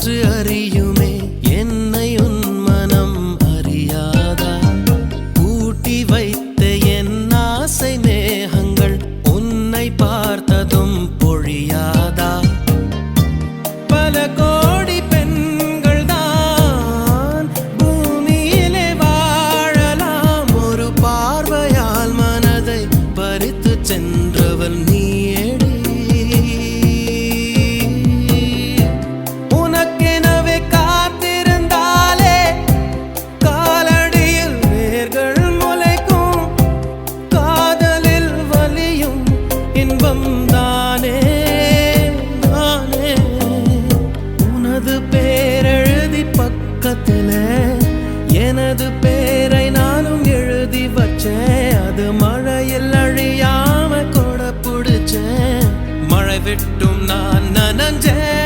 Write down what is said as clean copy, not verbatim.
காற்று அறியுமே என்னை உன் மனம் அறியாதா கூட்டி வைத்த என் ஆசை மேகங்கள் உன்னை பார்த்ததும் பொழியாதா பல கோடி பெண்கள் தான் பூமியிலே வாழலாம் ஒரு பார்வையால் மனதை பறித்து சென்றவள் நீயேடி உனக்கெனவே காத்திருந்தாலே காலடியில் வேர்கள் முளைக்கும் காதலில் வலியும் இன்பம் தானே தானே உனது பேரெழுதி பக்கத்திலே எனது பேரை நானும் எழுதி வச்சேன் அது மழையில் அழியாம கொடை பிடிச்சேன் மழை விட்டும் நான் நனஞ்சேன்